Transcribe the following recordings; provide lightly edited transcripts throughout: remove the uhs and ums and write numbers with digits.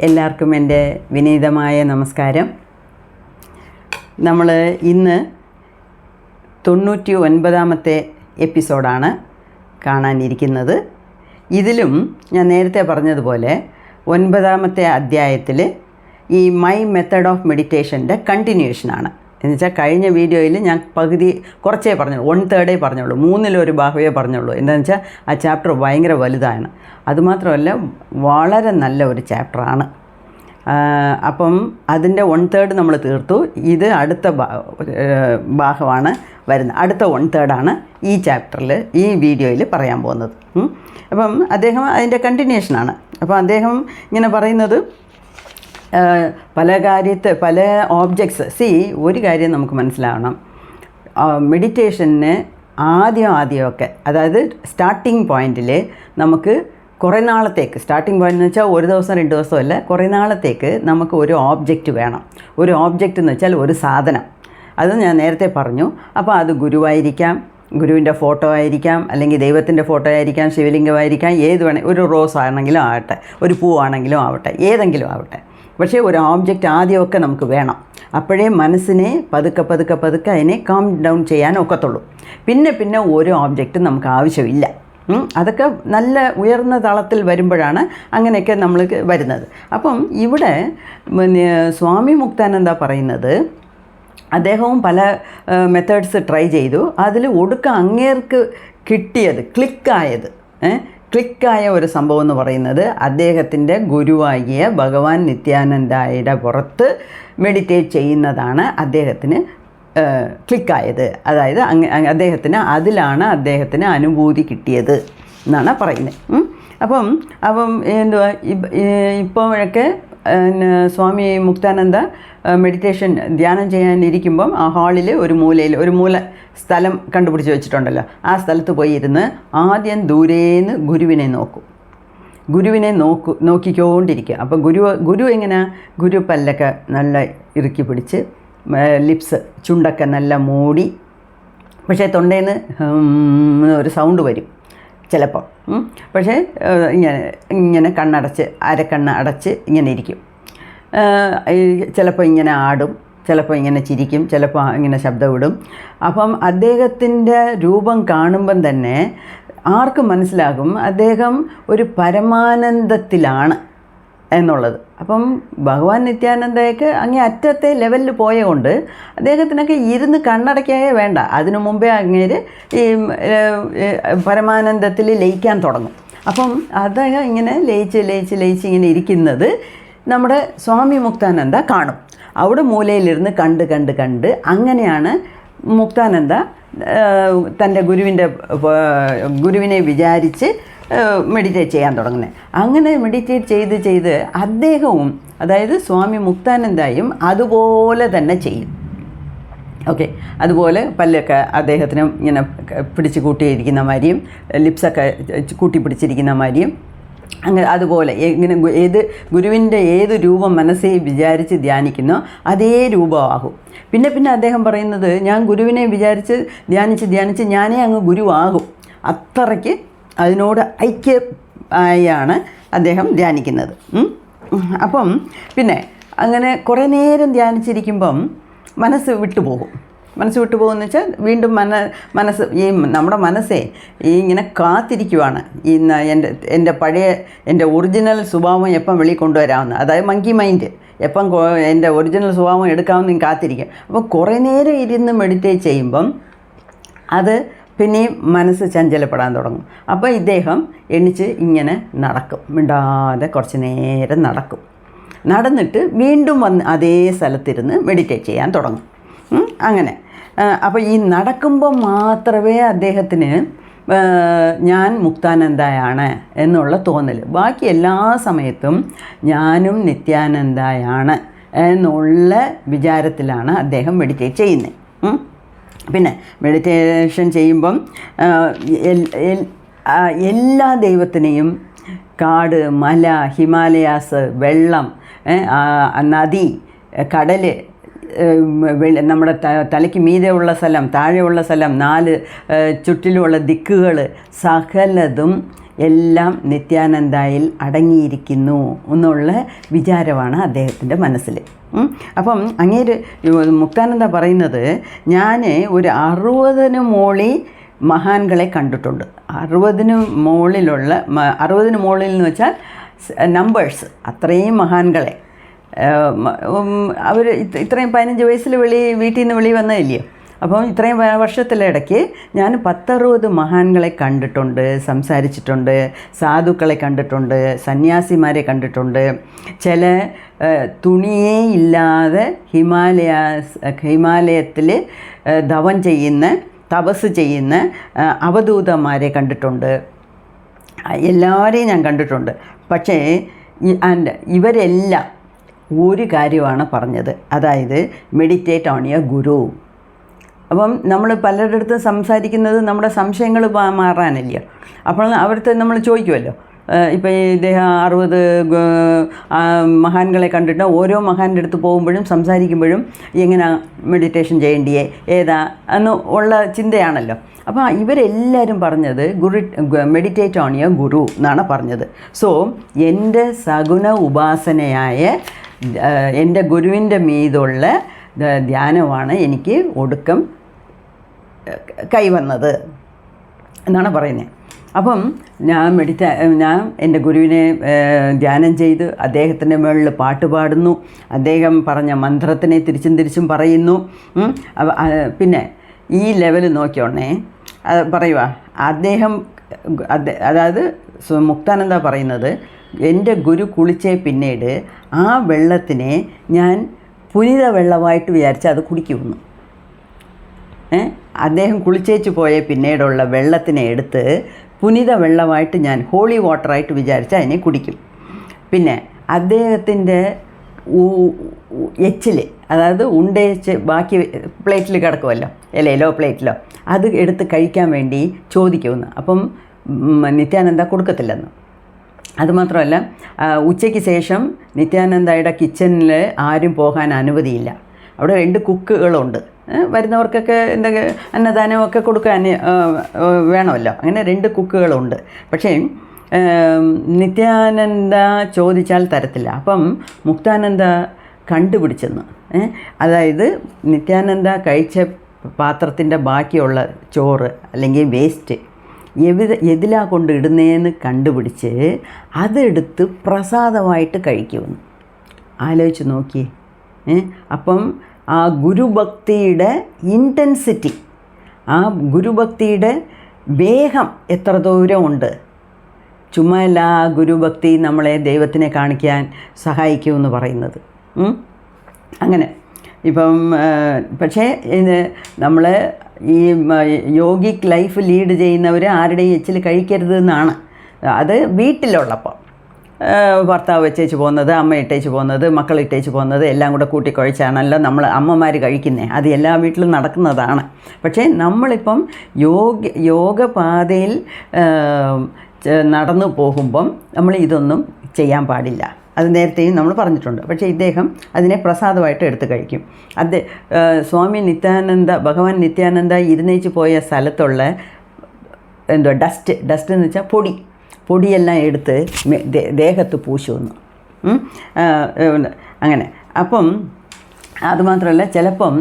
എല്ലാവർക്കും എൻ്റെ വിനീതമായ നമസ്കാരം. നമ്മൾ ഇന്ന് 99ാമത്തെ എപ്പിസോഡാണ് കാണാനിരിക്കുന്നത്. ഇതിലും ഞാൻ നേരത്തെ പറഞ്ഞതുപോലെ 9ാമത്തെ അധ്യായത്തിൽ ഈ മൈ മെത്തേഡ് ഓഫ് മെഡിറ്റേഷൻ്റെ കണ്ടിന്യൂഷനാണ്. എന്നുവെച്ചാൽ കഴിഞ്ഞ വീഡിയോയിൽ ഞാൻ കുറച്ചേ പറഞ്ഞുള്ളൂ, 1/3 പറഞ്ഞുള്ളൂ, 1/3 ഭാഗമേ പറഞ്ഞുള്ളൂ. എന്താണെന്ന് വെച്ചാൽ ആ ചാപ്റ്റർ ഭയങ്കര വലുതാണ്. അതുമാത്രമല്ല വളരെ നല്ല ഒരു ചാപ്റ്ററാണ്. അപ്പം അതിൻ്റെ 1/3 നമ്മൾ തീർത്തു. ഇത് അടുത്ത ഭാഗമാണ് വരുന്നത്. അടുത്ത 1/3 ഈ ചാപ്റ്ററിൽ ഈ വീഡിയോയിൽ പറയാൻ പോകുന്നത്. അപ്പം അദ്ദേഹം അതിൻ്റെ കണ്ടിന്യൂഷനാണ്. അപ്പം അദ്ദേഹം ഇങ്ങനെ പറയുന്നത് പല ഓബ്ജക്ട്സ്. ഒരു കാര്യം നമുക്ക് മനസ്സിലാവണം. മെഡിറ്റേഷന് ആദ്യമൊക്കെ, അതായത് സ്റ്റാർട്ടിങ് പോയിൻറ്റിൽ നമുക്ക് കുറേ നാളത്തേക്ക്, സ്റ്റാർട്ടിങ് പോയിൻ്റ് എന്ന് വെച്ചാൽ ഒരു ദിവസം 2 ദിവസമല്ല, കുറേ നാളത്തേക്ക് നമുക്ക് ഒരു ഓബ്ജക്റ്റ് വേണം. ഒരു ഓബ്ജക്റ്റ് എന്ന് വെച്ചാൽ ഒരു സാധനം. അത് ഞാൻ നേരത്തെ പറഞ്ഞു. അപ്പോൾ അത് ഗുരുവായിരിക്കാം, ഗുരുവിൻ്റെ ഫോട്ടോ ആയിരിക്കാം, അല്ലെങ്കിൽ ദൈവത്തിൻ്റെ ഫോട്ടോ ആയിരിക്കാം, ശിവലിംഗമായിരിക്കാം, ഏത് ഒരു റോസ് ആണെങ്കിലും ആവട്ടെ, ഒരു പൂവാണെങ്കിലും ആവട്ടെ, ഏതെങ്കിലും ആവട്ടെ. പക്ഷേ ഒരു ഓബ്ജക്റ്റ് ആദ്യമൊക്കെ നമുക്ക് വേണം. അപ്പോഴേ മനസ്സിനെ പതുക്കെ അതിനെ കാം ഡൗൺ ചെയ്യാൻ ഒക്കത്തുള്ളൂ. പിന്നെ ഒരു ഓബ്ജക്റ്റ് നമുക്ക് ആവശ്യമില്ല. അതൊക്കെ നല്ല ഉയർന്ന തളത്തിൽ വരുമ്പോഴാണ് അങ്ങനെയൊക്കെ നമ്മൾ വരുന്നത്. അപ്പം ഇവിടെ സ്വാമി മുക്താനന്ദ പറയുന്നത്, അദ്ദേഹവും പല മെത്തേഡ്സ് ട്രൈ ചെയ്തു. അതിൽ അങ്ങേർക്ക് കിട്ടിയത്, ക്ലിക്കായ ഒരു സംഭവം എന്ന് പറയുന്നത് അദ്ദേഹത്തിൻ്റെ ഗുരുവാകിയ ഭഗവാൻ നിത്യാനന്ദയുടെ പുറത്ത് മെഡിറ്റേറ്റ് ചെയ്യുന്നതാണ് അദ്ദേഹത്തിന് ക്ലിക്കായത്. അതായത് അതിലാണ് അദ്ദേഹത്തിന് അനുഭൂതി കിട്ടിയത് എന്നാണ് പറയുന്നത്. അപ്പം എന്തുവാ ഇപ്പോഴൊക്കെ സ്വാമി മുക്താനന്ദ മെഡിറ്റേഷൻ ധ്യാനം ചെയ്യാനിരിക്കുമ്പം ആ ഹാളിൽ ഒരു മൂല സ്ഥലം കണ്ടുപിടിച്ച് വെച്ചിട്ടുണ്ടല്ലോ. ആ സ്ഥലത്ത് പോയി ഇരുന്ന് ആദ്യം ദൂരേന്ന് ഗുരുവിനെ നോക്കിക്കൊണ്ടിരിക്കുക. അപ്പോൾ ഗുരു എങ്ങനെ, ഗുരു പല്ലൊക്കെ നല്ല ഇറുക്കി പിടിച്ച്, ലിപ്സ് ചുണ്ടൊക്കെ നല്ല മൂടി, പക്ഷേ തൊണ്ടേന്ന് ഒരു സൗണ്ട് വരും ചിലപ്പോൾ. പക്ഷേ ഇങ്ങനെ കണ്ണടച്ച്, അരക്കണ്ണ് അടച്ച് ഇങ്ങനെ ഇരിക്കും. ചിലപ്പോൾ ഇങ്ങനെ ആടും, ചിലപ്പോൾ ഇങ്ങനെ ചിരിക്കും, ചിലപ്പോൾ ഇങ്ങനെ ശബ്ദമിടും. അപ്പം അദ്ദേഹത്തിൻ്റെ രൂപം കാണുമ്പം തന്നെ ആർക്കും മനസ്സിലാകും അദ്ദേഹം ഒരു പരമാനന്ദത്തിലാണ് എന്നുള്ളത്. അപ്പം ഭഗവാൻ നിത്യാനന്ദയ്ക്ക് അങ്ങേ അറ്റത്തെ ലെവലിൽ പോയതുകൊണ്ട് അദ്ദേഹത്തിനൊക്കെ ഇരുന്ന് കണ്ണടയ്ക്കായേ വേണ്ട. അതിനു മുമ്പേ അങ്ങേര് ഈ പരമാനന്ദത്തിൽ ലയിക്കാൻ തുടങ്ങും. അപ്പം അദ്ദേഹം ഇങ്ങനെ ലയിച്ച് ഇങ്ങനെ ഇരിക്കുന്നത് നമ്മുടെ സ്വാമി മുക്താനന്ദ കാണും. അവിടെ മൂലയിലിരുന്ന് കണ്ട് അങ്ങനെയാണ് മുക്താനന്ദ തൻ്റെ ഗുരുവിനെ വിചാരിച്ച് മെഡിറ്റേറ്റ് ചെയ്യാൻ തുടങ്ങുന്നത്. അങ്ങനെ മെഡിറ്റേറ്റ് ചെയ്ത് അദ്ദേഹവും, അതായത് സ്വാമി മുക്താനന്ദയും അതുപോലെ തന്നെ ചെയ്യും. ഓക്കെ, അതുപോലെ പല്ലൊക്കെ അദ്ദേഹത്തിന് ഇങ്ങനെ പിടിച്ച് കൂട്ടിയിരിക്കുന്ന മാതിരിയും, ലിപ്സൊക്കെ കൂട്ടി പിടിച്ചിരിക്കുന്ന മാതിരിയും, അങ്ങനെ അതുപോലെ ഇങ്ങനെ ഗുരുവിൻ്റെ ഏത് രൂപം മനസ്സിൽ വിചാരിച്ച് ധ്യാനിക്കുന്നോ അതേ രൂപമാകും. പിന്നെ അദ്ദേഹം പറയുന്നത്, ഞാൻ ഗുരുവിനെ വിചാരിച്ച് ധ്യാനിച്ച് ഞാനേ അങ്ങ് ഗുരുവാകും. അത്രയ്ക്ക് അതിനോട് ഐക്യമായാണ് അദ്ദേഹം ധ്യാനിക്കുന്നത്. അപ്പം പിന്നെ അങ്ങനെ കുറേ നേരം ധ്യാനിച്ചിരിക്കുമ്പം മനസ്സ് വിട്ടുപോകുമെന്ന് വെച്ചാൽ വീണ്ടും മനസ്സ് നമ്മുടെ മനസ്സേ ഇങ്ങനെ കാത്തിരിക്കുവാണ് എൻ്റെ ഒറിജിനൽ സ്വഭാവം എപ്പം വെളിയിൽ കൊണ്ടുവരാമെന്ന്. അതായത് മങ്കി മൈൻഡ് എപ്പം എൻ്റെ ഒറിജിനൽ സ്വഭാവം എടുക്കാമെന്ന് കാത്തിരിക്കും. അപ്പോൾ കുറേ നേരം ഇരുന്ന് മെഡിറ്റേറ്റ് ചെയ്യുമ്പം അത് പിന്നെയും മനസ്സ് ചഞ്ചലപ്പെടാൻ തുടങ്ങും. അപ്പോൾ ഇദ്ദേഹം എണിച്ച് ഇങ്ങനെ നടക്കും, മിണ്ടാതെ കുറച്ച് നേരം നടന്നിട്ട് വീണ്ടും വന്ന് അതേ സ്ഥലത്തിരുന്ന് മെഡിറ്റേറ്റ് ചെയ്യാൻ തുടങ്ങും. അങ്ങനെ അപ്പോൾ ഈ നടക്കുമ്പോൾ മാത്രമേ അദ്ദേഹത്തിന് ഞാൻ മുക്താനന്ദയാണ് എന്നുള്ള തോന്നൽ. ബാക്കി എല്ലാ സമയത്തും ഞാനും നിത്യാനന്ദയാണ് എന്നുള്ള വിചാരത്തിലാണ് അദ്ദേഹം മെഡിറ്റേറ്റ് ചെയ്യുന്നത്. പിന്നെ മെഡിറ്റേഷൻ ചെയ്യുമ്പം എല്ലാ ദൈവത്തിനെയും, കാട്, മല, ഹിമാലയാസ്, വെള്ളം, നദി, കടൽ, നമ്മുടെ തലയ്ക്ക് മീതെയുള്ള സ്ഥലം, താഴെയുള്ള സ്ഥലം, 4 ചുറ്റിലുമുള്ള ദിക്കുകൾ, സകലതും എല്ലാം നിത്യാനന്ദയിൽ അടങ്ങിയിരിക്കുന്നു എന്നുള്ള വിചാരമാണ് അദ്ദേഹത്തിൻ്റെ മനസ്സിൽ. അപ്പം അങ്ങേര് മുക്താനന്ദ പറയുന്നത്, ഞാൻ ഒരു 60 മോളി മഹാന്കളെ കണ്ടിട്ടുണ്ട്. 60 മുകളിൽ എന്ന് വെച്ചാൽ നമ്പേഴ്സ്, അത്രയും മഹാന്കളെ. അവർ ഇത്രയും 15 വയസ്സിൽ വീട്ടിൽ നിന്ന് വെളി വന്നതല്ലയോ. അപ്പം ഇത്രയും വർഷത്തിലിടയ്ക്ക് ഞാൻ 10-60 മഹാന്കളെ കണ്ടിട്ടുണ്ട്, സംസാരിച്ചിട്ടുണ്ട്, സാധുക്കളെ കണ്ടിട്ടുണ്ട്, സന്യാസിമാരെ കണ്ടിട്ടുണ്ട്. ചില തുണിയേ ഇല്ലാതെ ഹിമാലയത്തിൽ തപസ് ചെയ്യുന്ന അവധൂതന്മാരെ കണ്ടിട്ടുണ്ട്. എല്ലാവരെയും ഞാൻ കണ്ടിട്ടുണ്ട്. പക്ഷേ ഇവരെല്ലാം ഒരു കാര്യമാണ് പറഞ്ഞത്, അതായത് മെഡിറ്റേറ്റ് ഓൺ യുവർ ഗുരു. അപ്പം നമ്മൾ പലരുടെ അടുത്ത് സംസാരിക്കുന്നത് നമ്മുടെ സംശയങ്ങൾ മാറാനല്ലേ. അപ്പോൾ അവിടുത്തെ നമ്മൾ ചോദിക്കുമല്ലോ, ഇപ്പോൾ ഇദ്ദേഹം 60 മഹാന്കളെ കണ്ടിട്ട് ഓരോ മഹാൻ്റെ അടുത്ത് പോകുമ്പോഴും സംസാരിക്കുമ്പോഴും എങ്ങനെ മെഡിറ്റേഷൻ ചെയ്യേണ്ടിയേ ഏതാ എന്ന് ഉള്ള ചിന്തയാണല്ലോ. അപ്പോൾ ഇവരെല്ലാവരും പറഞ്ഞത് മെഡിറ്റേറ്റ് ഓൺ യുവർ ഗുരു എന്നാണ് പറഞ്ഞത്. സോ എൻ്റെ സഗുണ ഉപാസനയായ എൻ്റെ ഗുരുവിൻ്റെ മീതുള്ള ധ്യാനമാണ് എനിക്ക് ഒടുക്കം കൈവന്നത് എന്നാണ് പറയുന്നത്. അപ്പം ഞാൻ എൻ്റെ ഗുരുവിനെ ധ്യാനം ചെയ്ത് അദ്ദേഹത്തിൻ്റെ മുകളിൽ പാട്ട് പാടുന്നു. അദ്ദേഹം പറഞ്ഞ മന്ത്രത്തിനെ തിരിച്ചും പറയുന്നു. പിന്നെ ഈ ലെവൽ നോക്കിയോണേ പറയുക, അതായത് മുക്താനന്ദ പറയുന്നത്, എൻ്റെ ഗുരു കുളിച്ചേ പിന്നീട് ആ വെള്ളത്തിനെ ഞാൻ പുനിത വെള്ളമായിട്ട് വിചാരിച്ച് അത് കുടിക്കുമെന്ന്. അദ്ദേഹം കുളിച്ചേച്ച് പോയ പിന്നീടുള്ള വെള്ളത്തിനെ എടുത്ത് പുനിത വെള്ളമായിട്ട് ഞാൻ ഹോളി വാട്ടറായിട്ട് വിചാരിച്ച് അതിനെ കുടിക്കും. പിന്നെ അദ്ദേഹത്തിൻ്റെ എച്ചിൽ, അതായത് ഉണ്ടേച്ച് ബാക്കി പ്ലേറ്റിൽ കിടക്കുമല്ലോ, ഇലയിലോ പ്ലേറ്റിലോ, അത് എടുത്ത് കഴിക്കാൻ വേണ്ടി ചോദിക്കുമെന്ന്. അപ്പം നിത്യാനന്ദ കൊടുക്കത്തില്ലെന്ന്. അതുമാത്രമല്ല, ഉച്ചയ്ക്ക് ശേഷം നിത്യാനന്ദയുടെ കിച്ചണിൽ ആരും പോകാൻ അനുമതിയില്ല. അവിടെ 2 കുക്കുകളുണ്ട്. വരുന്നവർക്കൊക്കെ എന്തൊക്കെ അന്നദാനമൊക്കെ കൊടുക്കാൻ വേണമല്ലോ. അങ്ങനെ 2 കുക്കുകളുണ്ട്. പക്ഷേ നിത്യാനന്ദ ചോദിച്ചാൽ തരത്തില്ല. അപ്പം മുക്താനന്ദ കണ്ടുപിടിച്ചെന്ന്, അതായത് നിത്യാനന്ദ കഴിച്ച പാത്രത്തിൻ്റെ ബാക്കിയുള്ള ചോറ് അല്ലെങ്കിൽ വേസ്റ്റ് എതിലാ കൊണ്ട് ഇടുന്നതെന്ന് കണ്ടുപിടിച്ച് അതെടുത്ത് പ്രസാദമായിട്ട് കഴിക്കുമെന്ന്. ആലോചിച്ച് നോക്കിയേ. അപ്പം ആ ഗുരുഭക്തിയുടെ ഇൻറ്റൻസിറ്റി, ആ ഗുരുഭക്തിയുടെ വേഗം എത്ര ദൂരമുണ്ട്. ചുമ്മാ അല്ല ആ ഗുരുഭക്തി നമ്മളെ ദൈവത്തിനെ കാണിക്കാൻ സഹായിക്കുമെന്ന് പറയുന്നത്. അങ്ങനെ ഇപ്പം പക്ഷേ നമ്മൾ ഈ യോഗിക് ലൈഫ് ലീഡ് ചെയ്യുന്നവർ ആരുടെയും എച്ചിൽ കഴിക്കരുത് എന്നാണ്. അത് വീട്ടിലുള്ളപ്പോൾ ഭർത്താവ് വെച്ചേച്ച് പോകുന്നത്, അമ്മ ഇട്ടേച്ച് പോകുന്നത്, മക്കൾ ഇട്ടേച്ച് പോകുന്നത് എല്ലാം കൂടെ കൂട്ടിക്കുഴച്ചാണല്ലോ നമ്മൾ അമ്മമാർ കഴിക്കുന്നത്. അത് എല്ലാ വീട്ടിലും നടക്കുന്നതാണ്. പക്ഷേ നമ്മളിപ്പം യോഗപാതയിൽ നടന്നു പോകുമ്പം നമ്മൾ ഇതൊന്നും ചെയ്യാൻ പാടില്ല. അത് നേരത്തെയും നമ്മൾ പറഞ്ഞിട്ടുണ്ട്. പക്ഷേ ഇദ്ദേഹം അതിനെ പ്രസാദമായിട്ട് എടുത്ത് കഴിക്കും. സ്വാമി നിത്യാനന്ദ, ഭഗവാൻ നിത്യാനന്ദ ഇരുന്നേച്ച് പോയ സ്ഥലത്തുള്ള ഡസ്റ്റ് എന്ന് വെച്ചാൽ പൊടിയെല്ലാം എടുത്ത് ദേഹത്ത് പൂശുമെന്ന്. അങ്ങനെ. അപ്പം അതുമാത്രമല്ല, ചിലപ്പം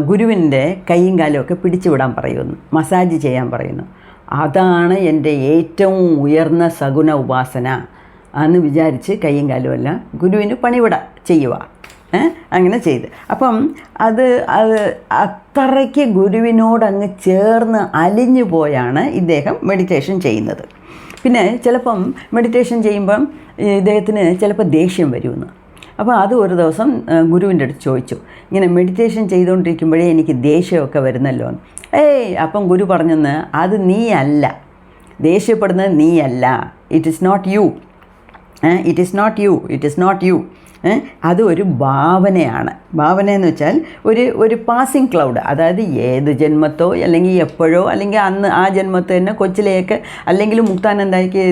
ഗുരുവിൻ്റെ കൈയും കാലും ഒക്കെ പിടിച്ചു വിടാൻ പറയുമെന്ന്, മസാജ് ചെയ്യാൻ പറയുന്നു. അതാണ് എൻ്റെ ഏറ്റവും ഉയർന്ന സഗുണ ഉപാസന എന്ന് വിചാരിച്ച് കൈയും കാലുമല്ല ഗുരുവിന് പണിവിട ചെയ്യുക. അങ്ങനെ ചെയ്ത് അപ്പം അത് അത്രയ്ക്ക് ഗുരുവിനോടങ്ങ് ചേർന്ന് അലിഞ്ഞു പോയാണ് ഇദ്ദേഹം മെഡിറ്റേഷൻ ചെയ്യുന്നത്. പിന്നെ ചിലപ്പം മെഡിറ്റേഷൻ ചെയ്യുമ്പം ഇദ്ദേഹത്തിന് ചിലപ്പോൾ ദേഷ്യം വരുമെന്ന്. അപ്പോൾ അത് ഒരു ദിവസം ഗുരുവിൻ്റെ അടുത്ത് ചോദിച്ചു, ഇങ്ങനെ മെഡിറ്റേഷൻ ചെയ്തുകൊണ്ടിരിക്കുമ്പോഴേ എനിക്ക് ദേഷ്യമൊക്കെ വരുന്നല്ലോ എന്ന്. അപ്പം ഗുരു പറഞ്ഞെന്ന്, അത് നീ അല്ല, ദേഷ്യപ്പെടുന്നത് നീ അല്ല, it is not you, it is not you, it is not you. അത് ഒരു ഭാവനയാണ്. ഭാവനയെന്ന് വെച്ചാൽ ഒരു പാസിങ് ക്ലൗഡ്. അതായത് ഏത് ജന്മത്തോ അല്ലെങ്കിൽ എപ്പോഴോ അല്ലെങ്കിൽ അന്ന് ആ ജന്മത്ത് തന്നെ കൊച്ചിലേക്ക് അല്ലെങ്കിൽ മുക്താനന്ദയ്ക്ക്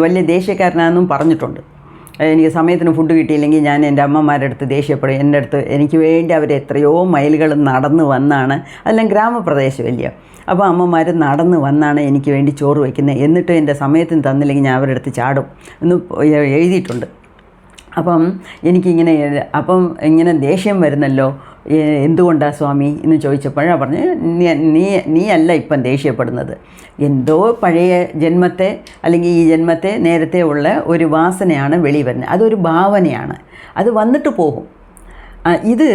വലിയ ദേഷ്യക്കാരനാണെന്നും പറഞ്ഞിട്ടുണ്ട്. എനിക്ക് സമയത്തിന് ഫുഡ് കിട്ടിയില്ലെങ്കിൽ ഞാൻ എൻ്റെ അമ്മമാരുടെ അടുത്ത് ദേഷ്യപ്പെടും. എൻ്റെ അടുത്ത് എനിക്ക് വേണ്ടി അവർ എത്രയോ മൈലുകൾ നടന്ന് വന്നാണ്, അതെല്ലാം ഗ്രാമപ്രദേശമല്ലയോ, അപ്പോൾ അമ്മമാർ നടന്ന് വന്നാണ് എനിക്ക് വേണ്ടി ചോറ് വയ്ക്കുന്നത്, എന്നിട്ട് എൻ്റെ സമയത്തിന് തന്നില്ലെങ്കിൽ ഞാൻ അവരുടെ അടുത്ത് ചാടും എന്ന് എഴുതിയിട്ടുണ്ട്. അപ്പം എനിക്കിങ്ങനെ ഇങ്ങനെ ദേഷ്യം വരുന്നല്ലോ, എന്തുകൊണ്ടാണ് സ്വാമി എന്ന് ചോദിച്ചപ്പോഴാണ് പറഞ്ഞ്, നീ അല്ല ഇപ്പം ദേഷ്യപ്പെടുന്നത്, എന്തോ പഴയ ജന്മത്തെ അല്ലെങ്കിൽ ഈ ജന്മത്തെ നേരത്തെ ഉള്ള ഒരു വാസനയാണ് വെളി വരുന്നത്, അതൊരു ഭാവനയാണ്, അത് വന്നിട്ട് പോകും. ഇത്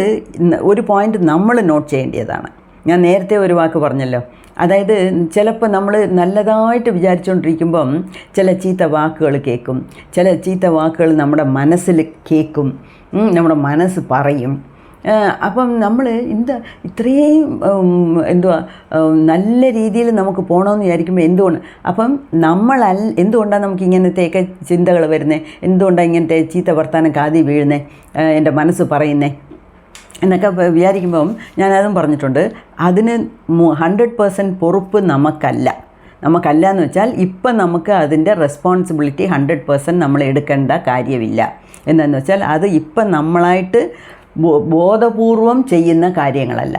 ഒരു പോയിൻ്റ് നമ്മൾ നോട്ട് ചെയ്യേണ്ടതാണ്. ഞാൻ നേരത്തെ ഒരു വാക്ക് പറഞ്ഞല്ലോ, അതായത് ചിലപ്പോൾ നമ്മൾ നല്ലതായിട്ട് വിചാരിച്ചുകൊണ്ടിരിക്കുമ്പം ചില ചീത്ത വാക്കുകൾ കേൾക്കും, ചില ചീത്ത വാക്കുകൾ നമ്മുടെ മനസ്സിൽ കേൾക്കും, നമ്മുടെ മനസ്സ് പറയും. അപ്പം നമ്മൾ ഇത്രയും നല്ല രീതിയിൽ നമുക്ക് പോകണമെന്ന് വിചാരിക്കുമ്പോൾ അപ്പം എന്തുകൊണ്ടാണ് നമുക്ക് ഇങ്ങനത്തെയൊക്കെ ചിന്തകൾ വരുന്നത്, എന്തുകൊണ്ടാണ് ഇങ്ങനത്തെ ചീത്ത വർത്താനം കാതി വീഴുന്നത്, എൻ്റെ മനസ്സ് പറയുന്നത് എന്നൊക്കെ വിചാരിക്കുമ്പം ഞാനതും പറഞ്ഞിട്ടുണ്ട്. അതിന് 100% പൊറുപ്പ് നമുക്കല്ല എന്ന് വെച്ചാൽ ഇപ്പം നമുക്ക് അതിൻ്റെ റെസ്പോൺസിബിലിറ്റി 100% നമ്മൾ എടുക്കേണ്ട കാര്യമില്ല. എന്താണെന്ന് വെച്ചാൽ അത് ഇപ്പം നമ്മളായിട്ട് ബോധപൂർവം ചെയ്യുന്ന കാര്യങ്ങളല്ല.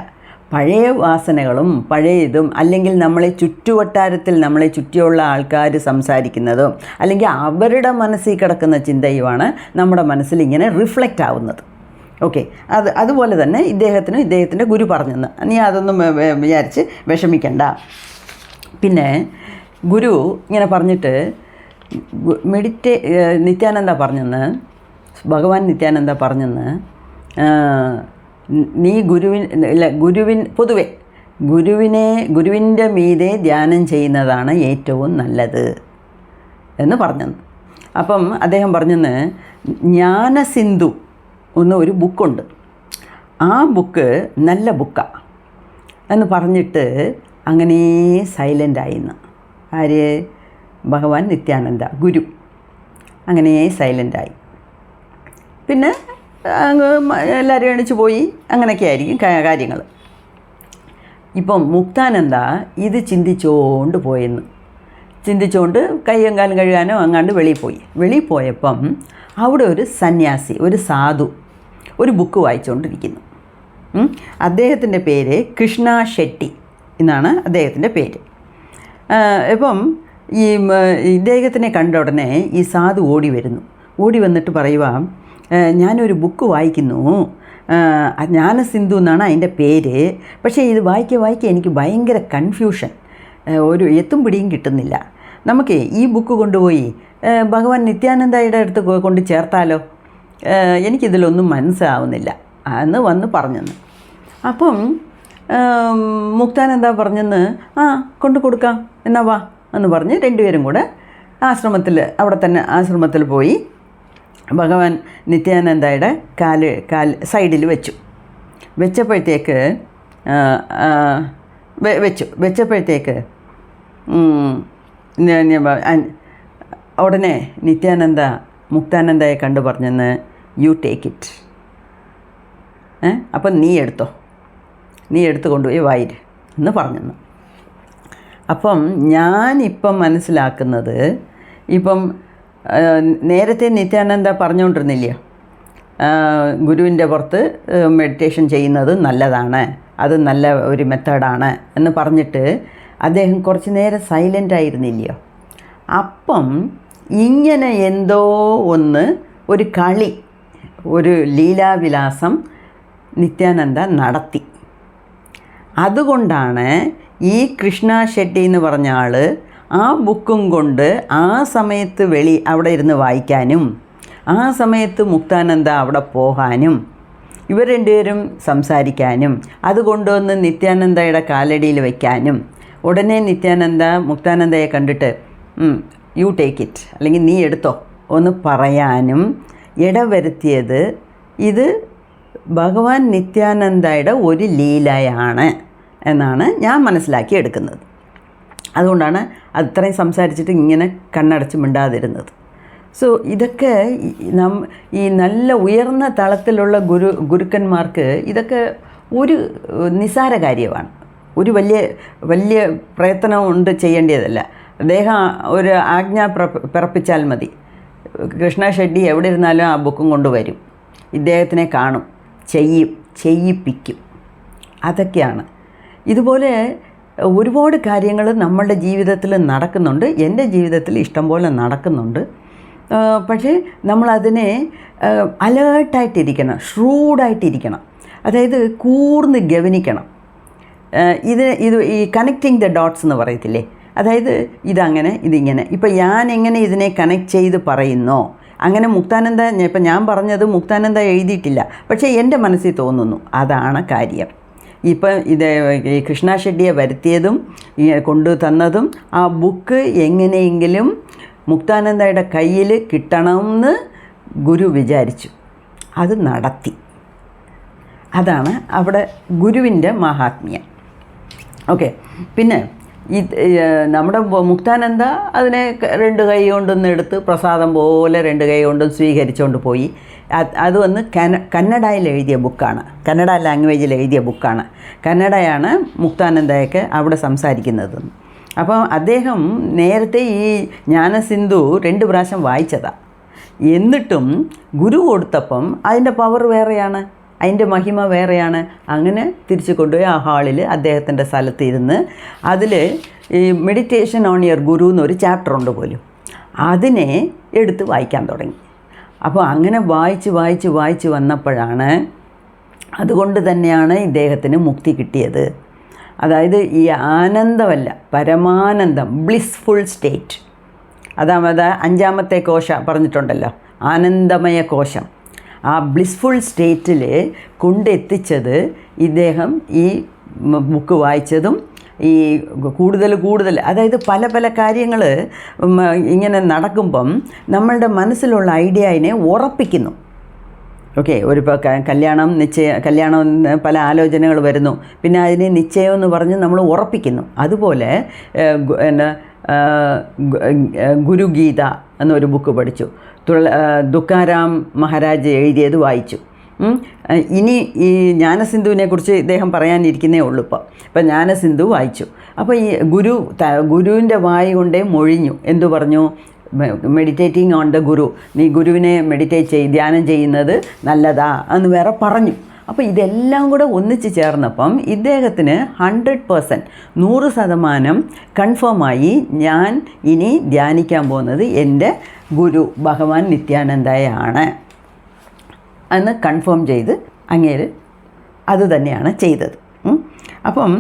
പഴയ വാസനകളും പഴയതും അല്ലെങ്കിൽ നമ്മളെ ചുറ്റുവട്ടാരത്തിൽ നമ്മളെ ചുറ്റിയുള്ള ആൾക്കാർ സംസാരിക്കുന്നതും അല്ലെങ്കിൽ അവരുടെ മനസ്സിൽ കിടക്കുന്ന ചിന്തയുമാണ് നമ്മുടെ മനസ്സിൽ ഇങ്ങനെ റിഫ്ലക്റ്റ് ആവുന്നത്. ഓക്കെ, അതുപോലെ തന്നെ ഇദ്ദേഹത്തിൻ്റെ ഗുരു പറഞ്ഞെന്ന് നീ അതൊന്നും വിചാരിച്ച് വിഷമിക്കണ്ട. പിന്നെ ഗുരു ഇങ്ങനെ പറഞ്ഞിട്ട് നിത്യാനന്ദ പറഞ്ഞെന്ന്, ഭഗവാൻ നിത്യാനന്ദ പറഞ്ഞെന്ന്, നീ പൊതുവെ ഗുരുവിൻ്റെ മീതെ ധ്യാനം ചെയ്യുന്നതാണ് ഏറ്റവും നല്ലത് എന്ന് പറഞ്ഞെന്ന്. അപ്പം അദ്ദേഹം പറഞ്ഞെന്ന്, ജ്ഞാനസിന്ധു ഒരു ബുക്കുണ്ട്, ആ ബുക്ക് നല്ല ബുക്കാണ് എന്ന് പറഞ്ഞിട്ട് അങ്ങനെ സൈലൻ്റായിന്ന്. ആര്? ഭഗവാൻ നിത്യാനന്ദ ഗുരു അങ്ങനെ സൈലൻ്റായി. പിന്നെ എല്ലാവരും എണിച്ച് പോയി. അങ്ങനെയൊക്കെ ആയിരിക്കും കാര്യങ്ങൾ. ഇപ്പം മുക്താനന്ദ ഇത് ചിന്തിച്ചുകൊണ്ട് കയ്യും കാലും കഴുകാനോ അങ്ങാണ്ട് വെളിയിൽ പോയപ്പം അവിടെ ഒരു സന്യാസി, ഒരു സാധു ഒരു ബുക്ക് വായിച്ചുകൊണ്ടിരിക്കുന്നു. അദ്ദേഹത്തിൻ്റെ പേര് കൃഷ്ണ ഷെട്ടി എന്നാണ് അദ്ദേഹത്തിൻ്റെ പേര്. ഇപ്പം ഇദ്ദേഹത്തിനെ കണ്ട ഉടനെ ഈ സാധു ഓടി വന്നിട്ട് പറയുക, ഞാനൊരു ബുക്ക് വായിക്കുന്നു, ജ്ഞാനസിന്ധു എന്നാണ് അതിൻ്റെ പേര്, പക്ഷേ ഇത് വായിക്കുക എനിക്ക് ഭയങ്കര കൺഫ്യൂഷൻ, ഒരു എത്തും പിടിയും കിട്ടുന്നില്ല. നമുക്ക് ഈ ബുക്ക് കൊണ്ടുപോയി ഭഗവാൻ നിത്യാനന്ദയുടെ അടുത്ത് കൊണ്ട് ചേർത്താലോ, എനിക്കിതിലൊന്നും മനസ്സിലാവുന്നില്ല എന്ന് വന്ന് പറഞ്ഞെന്ന്. അപ്പം മുക്താനന്ദ പറഞ്ഞെന്ന്, കൊണ്ടു കൊടുക്കാം എന്നാ വാ എന്ന് പറഞ്ഞ് രണ്ടുപേരും കൂടെ ആശ്രമത്തിൽ പോയി ഭഗവാൻ നിത്യാനന്ദയുടെ കാല് സൈഡിൽ വെച്ചപ്പോഴത്തേക്ക് ഉടനെ നിത്യാനന്ദ മുക്താനന്ദയെ കണ്ടു പറഞ്ഞെന്ന്, യു ടേക്ക് ഇറ്റ്, അപ്പം നീ എടുത്ത് കൊണ്ടുപോയി വായിൽ എന്ന് പറഞ്ഞെന്ന്. അപ്പം ഞാനിപ്പം മനസ്സിലാക്കുന്നത്, ഇപ്പം നേരത്തെ നിത്യാനന്ദ പറഞ്ഞുകൊണ്ടിരുന്നില്ല, ഗുരുവിൻ്റെ പുറത്ത് മെഡിറ്റേഷൻ ചെയ്യുന്നത് നല്ലതാണ്, അത് നല്ല ഒരു മെത്തേഡാണ് എന്ന് പറഞ്ഞിട്ട് അദ്ദേഹം കുറച്ച് നേരം സൈലൻ്റ് ആയിരുന്നില്ലയോ. അപ്പം ഇങ്ങനെ എന്തോ ഒരു കളി, ഒരു ലീലാവിലാസം നിത്യാനന്ദ നടത്തി. അതുകൊണ്ടാണ് ഈ കൃഷ്ണ ഷെട്ടി എന്ന് പറഞ്ഞ ആൾ ആ ബുക്കും കൊണ്ട് ആ സമയത്ത് അവിടെ ഇരുന്ന് വായിക്കാനും ആ സമയത്ത് മുക്താനന്ദ അവിടെ പോകാനും ഇവർ രണ്ടുപേരും സംസാരിക്കാനും അത് കൊണ്ടുവന്ന് നിത്യാനന്ദയുടെ കാലടിയിൽ വയ്ക്കാനും ഉടനെ മുക്താനന്ദയെ കണ്ടിട്ട് യു ടേക്ക് ഇറ്റ് അല്ലെങ്കിൽ നീ എടുത്തോ ഒന്ന് പറയാനും ഇടവരുത്തിയത് ഇത് ഭഗവാൻ നിത്യാനന്ദയുടെ ഒരു ലീലയാണ് എന്നാണ് ഞാൻ മനസ്സിലാക്കി എടുക്കുന്നത്. അതുകൊണ്ടാണ് അത്രയും സംസാരിച്ചിട്ട് ഇങ്ങനെ കണ്ണടച്ച് മിണ്ടാതിരുന്നത്. സോ ഇതൊക്കെ ഈ നല്ല ഉയർന്ന തലത്തിലുള്ള ഗുരുക്കന്മാർക്ക് ഇതൊക്കെ ഒരു നിസ്സാര കാര്യമാണ്, ഒരു വലിയ പ്രയത്നം കൊണ്ട് ചെയ്യേണ്ടതല്ല. അദ്ദേഹം ഒരു ആജ്ഞ പിറപ്പിച്ചാൽ മതി, കൃഷ്ണ ഷെഡ്ഡി എവിടെ ഇരുന്നാലും ആ ബുക്കും കൊണ്ടുവരും, ഇദ്ദേഹത്തിനെ കാണും, ചെയ്യിപ്പിക്കും. അതൊക്കെയാണ്. ഇതുപോലെ ഒരുപാട് കാര്യങ്ങൾ നമ്മളുടെ ജീവിതത്തിൽ നടക്കുന്നുണ്ട്, എൻ്റെ ജീവിതത്തിൽ ഇഷ്ടംപോലെ നടക്കുന്നുണ്ട്. പക്ഷേ നമ്മളതിനെ അലേർട്ടായിട്ടിരിക്കണം, ഷ്രൂഡായിട്ടിരിക്കണം, അതായത് കൂർന്ന് ഗവനിക്കണം. ഇത് ഈ കണക്റ്റിംഗ് ദ ഡോട്ട്സ് എന്ന് പറയത്തില്ലേ, അതായത് ഇതങ്ങനെ ഇതിങ്ങനെ. ഇപ്പം ഞാൻ എങ്ങനെ ഇതിനെ കണക്ട് ചെയ്ത് പറയുന്നോ അങ്ങനെ മുക്താനന്ദ, ഇപ്പം ഞാൻ പറഞ്ഞത് മുക്താനന്ദ എഴുതിയിട്ടില്ല, പക്ഷേ എൻ്റെ മനസ്സിൽ തോന്നുന്നു, അതാണ് കാര്യം. ഇപ്പം ഇത് ഈ കൃഷ്ണ ഷെഡ്ഡിയെ വരുത്തിയതും കൊണ്ടു തന്നതും ആ ബുക്ക് എങ്ങനെയെങ്കിലും മുക്താനന്ദയുടെ കയ്യിൽ കിട്ടണമെന്ന് ഗുരു വിചാരിച്ചു, അത് നടത്തി. അതാണ് അവിടെ ഗുരുവിൻ്റെ മഹാത്മ്യം. ഓക്കെ. പിന്നെ നമ്മുടെ മുക്താനന്ദ അതിനെ 2 കൈ കൊണ്ടൊന്ന് എടുത്ത് പ്രസാദം പോലെ 2 കൈ കൊണ്ടും സ്വീകരിച്ചുകൊണ്ട് പോയി. അത് വന്ന് കന്നഡയിൽ എഴുതിയ ബുക്കാണ്, കന്നഡ ലാംഗ്വേജിൽ എഴുതിയ ബുക്കാണ്. കന്നഡയാണ് മുക്താനന്ദയൊക്കെ അവിടെ സംസാരിക്കുന്നത്. അപ്പം അദ്ദേഹം നേരത്തെ ഈ ജ്ഞാനസിന്ധു 2 പ്രാവശ്യം വായിച്ചതാണ്. എന്നിട്ടും ഗുരു കൊടുത്തപ്പം അതിൻ്റെ പവർ വേറെയാണ്, അതിൻ്റെ മഹിമ വേറെയാണ്. അങ്ങനെ തിരിച്ചു കൊണ്ടുപോയി ആ ഹാളിൽ അദ്ദേഹത്തിൻ്റെ സ്ഥലത്തിരുന്ന് അതിൽ ഈ മെഡിറ്റേഷൻ ഓൺ യുവർ ഗുരു എന്നൊരു ചാപ്റ്റർ ഉണ്ട് പോലും, അതിനെ എടുത്ത് വായിക്കാൻ തുടങ്ങി. അപ്പോൾ അങ്ങനെ വായിച്ച് വന്നപ്പോഴാണ്, അതുകൊണ്ട് തന്നെയാണ് ഇദ്ദേഹത്തിന് മുക്തി കിട്ടിയത്. അതായത് ഈ ആനന്ദമല്ല, പരമാനന്ദം, ബ്ലിസ്ഫുൾ സ്റ്റേറ്റ്. അതായത് 5ാമത്തെ കോശ പറഞ്ഞിട്ടുണ്ടല്ലോ, ആനന്ദമയ കോശം. ആ ബ്ലിസ്ഫുൾ സ്റ്റേറ്റിൽ കൊണ്ടെത്തിച്ചത് ഇദ്ദേഹം ഈ ബുക്ക് വായിച്ചതും ഈ കൂടുതൽ അതായത് പല കാര്യങ്ങൾ ഇങ്ങനെ നടക്കുമ്പം നമ്മളുടെ മനസ്സിലുള്ള ഐഡിയനെ ഉറപ്പിക്കുന്നു. ഓക്കെ. ഒരു കല്യാണം പല ആലോചനകൾ വരുന്നു, പിന്നെ അതിനെ നിശ്ചയം എന്ന് പറഞ്ഞ് നമ്മൾ ഉറപ്പിക്കുന്നു. അതുപോലെ ഗുരുഗീത എന്നൊരു ബുക്ക് പഠിച്ചു, തുക്കാരാം മഹാരാജ് എഴുതിയത് വായിച്ചു. ഇനി ഈ ജ്ഞാനസിന്ധുവിനെ കുറിച്ച് ഇദ്ദേഹം പറയാനിരിക്കുന്നേ ഉള്ളൂ. ഇപ്പം ജ്ഞാനസിന്ധു വായിച്ചു. അപ്പോൾ ഈ ഗുരുവിൻ്റെ വായി കൊണ്ടേ മൊഴിഞ്ഞു. എന്തു പറഞ്ഞു? മെഡിറ്റേറ്റിംഗ് ഓൺ ദ ഗുരു, നീ ഗുരുവിനെ ധ്യാനം ചെയ്യുന്നത് നല്ലതാ എന്ന് വേറെ പറഞ്ഞു. അപ്പോൾ ഇതെല്ലാം കൂടെ ഒന്നിച്ച് ചേർന്നപ്പം ഇദ്ദേഹത്തിന് 100% 100% കൺഫേമായി, ഞാൻ ഇനി ധ്യാനിക്കാൻ പോകുന്നത് എൻ്റെ ഗുരു ഭഗവാൻ നിത്യാനന്ദയാണ് എന്ന് കൺഫേം ചെയ്ത് അങ്ങേര് അത് തന്നെയാണ് ചെയ്തത്. അപ്പം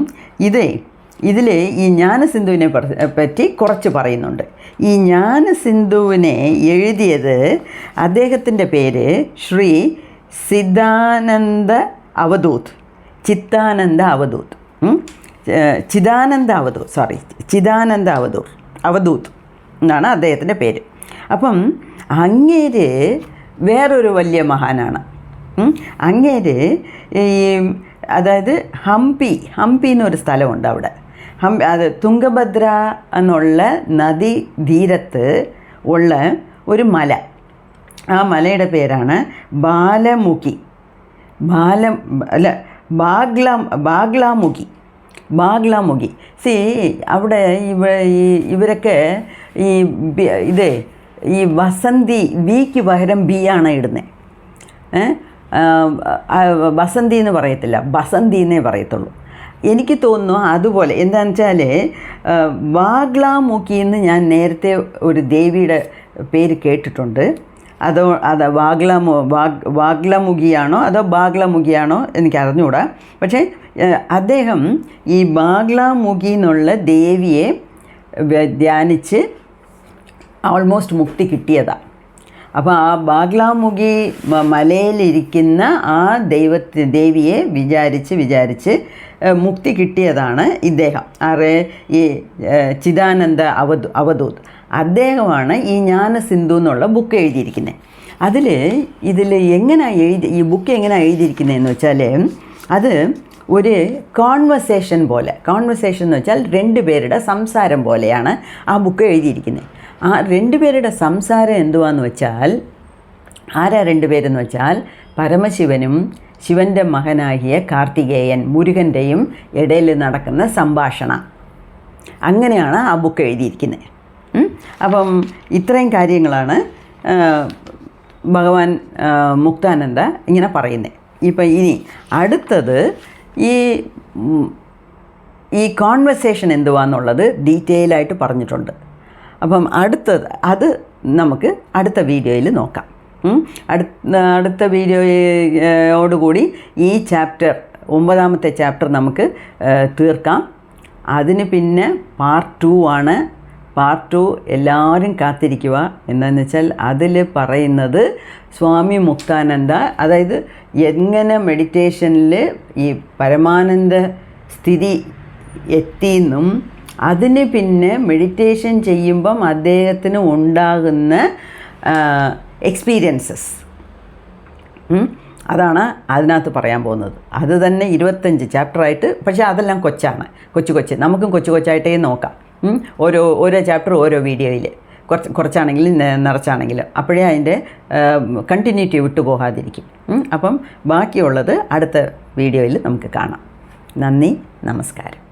ഇതിൽ ഈ ജ്ഞാനസിന്ധുവിനെ പറ്റി കുറച്ച് പറയുന്നുണ്ട്. ഈ ജ്ഞാനസിന്ധുവിനെ എഴുതിയത്, അദ്ദേഹത്തിൻ്റെ പേര് ശ്രീ ചിദാനന്ദ അവധൂത് എന്നാണ് അദ്ദേഹത്തിൻ്റെ പേര്. അപ്പം അങ്ങേര് വേറൊരു വലിയ മഹാനാണ്. അങ്ങേര് ഈ അതായത് ഹംപി എന്നൊരു സ്ഥലമുണ്ട് അവിടെ. അത് തുംഗഭദ്ര എന്നുള്ള നദി തീരത്ത് ഉള്ള ഒരു മല. ആ മലയുടെ പേരാണ് ബാഗ്ലാമുഖി. അവിടെ ഇവരൊക്കെ ഈ വസന്തി, ബിക്ക് പകരം ബി ആണ് ഇടുന്നത്. വസന്തി എന്ന് പറയത്തില്ല, ബസന്തി എന്നേ പറയത്തുള്ളൂ. എനിക്ക് തോന്നുന്നു അതുപോലെ. എന്താണെന്ന് വെച്ചാൽ ബാഗ്ലാമുഖി എന്ന് ഞാൻ നേരത്തെ ഒരു ദേവിയുടെ പേര് കേട്ടിട്ടുണ്ട്. അത് വാഗ്ലമുഖിയാണോ അതോ ബാഗ്ലമുഖിയാണോ എനിക്ക് അറിഞ്ഞുകൂടാ. പക്ഷേ അദ്ദേഹം ഈ ബാഗ്ലമുഖി എന്നുള്ള ദേവിയെ ധ്യാനിച്ച് ഓൾമോസ്റ്റ് മുക്തി കിട്ടിയതാണ്. അപ്പോൾ ആ ബാഗ്ലാമുഖി മലയിലിരിക്കുന്ന ആ ദേവിയെ വിചാരിച്ച് മുക്തി കിട്ടിയതാണ് ഇദ്ദേഹം. ഈ ചിദാനന്ദ അവധൂത് അദ്ദേഹമാണ് ഈ ജ്ഞാനസിന്ധു എന്നുള്ള ബുക്ക് എഴുതിയിരിക്കുന്നത്. ഇതിൽ ഈ ബുക്ക് എങ്ങനെയാണ് എഴുതിയിരിക്കുന്നതെന്ന് വെച്ചാൽ, അത് ഒരു കോൺവെർസേഷൻ എന്ന് വെച്ചാൽ 2 പേരുടെ സംസാരം പോലെയാണ് ആ ബുക്ക് എഴുതിയിരിക്കുന്നത്. ആ 2 പേരുടെ സംസാരം എന്തുവാന്ന് വെച്ചാൽ, ആരാ 2 പേരെന്ന് വെച്ചാൽ പരമശിവനും ശിവൻ്റെ മകനാകിയ കാർത്തികേയൻ മുരുകൻ്റെയും ഇടയിൽ നടക്കുന്ന സംഭാഷണം. അങ്ങനെയാണ് ആ ബുക്ക് എഴുതിയിരിക്കുന്നത്. അപ്പം ഇത്രയും കാര്യങ്ങളാണ് ഭഗവാൻ മുക്താനന്ദ ഇങ്ങനെ പറയുന്നത്. ഇപ്പം ഇനി അടുത്തത് ഈ കോൺവെർസേഷൻ എന്തുവാന്നുള്ളത് ഡീറ്റെയിലായിട്ട് പറഞ്ഞിട്ടുണ്ട്. അപ്പം അത് നമുക്ക് അടുത്ത വീഡിയോയിൽ നോക്കാം. അടുത്ത വീഡിയോയോടുകൂടി ഈ ചാപ്റ്റർ 9ാമത്തെ ചാപ്റ്റർ നമുക്ക് തീർക്കാം. അതിന് പിന്നെ പാർട്ട് 2 ആണ്. പാർട്ട് 2 എല്ലാവരും കാത്തിരിക്കുക. എന്താണെന്ന് വെച്ചാൽ അതിൽ പറയുന്നത് സ്വാമി മുക്താനന്ദ, അതായത് എങ്ങനെ മെഡിറ്റേഷനിൽ ഈ പരമാനന്ദ സ്ഥിതി എത്തിയെന്നും അതിന് പിന്നെ മെഡിറ്റേഷൻ ചെയ്യുമ്പം അദ്ദേഹത്തിന് ഉണ്ടാകുന്ന എക്സ്പീരിയൻസസ്, അതാണ് അതിനകത്ത് പറയാൻ പോകുന്നത്. അത് തന്നെ 25 ചാപ്റ്ററായിട്ട്, പക്ഷേ അതെല്ലാം കൊച്ചു നമുക്കും കൊച്ചായിട്ടേ നോക്കാം. ഓരോ ചാപ്റ്റർ ഓരോ വീഡിയോയിൽ കുറച്ചാണെങ്കിലും നിറച്ചാണെങ്കിലും, അപ്പോഴേ അതിൻ്റെ കണ്ടിന്യൂറ്റി വിട്ടുപോകാതിരിക്കും. അപ്പം ബാക്കിയുള്ളത് അടുത്ത വീഡിയോയിൽ നമുക്ക് കാണാം. നന്ദി, നമസ്കാരം.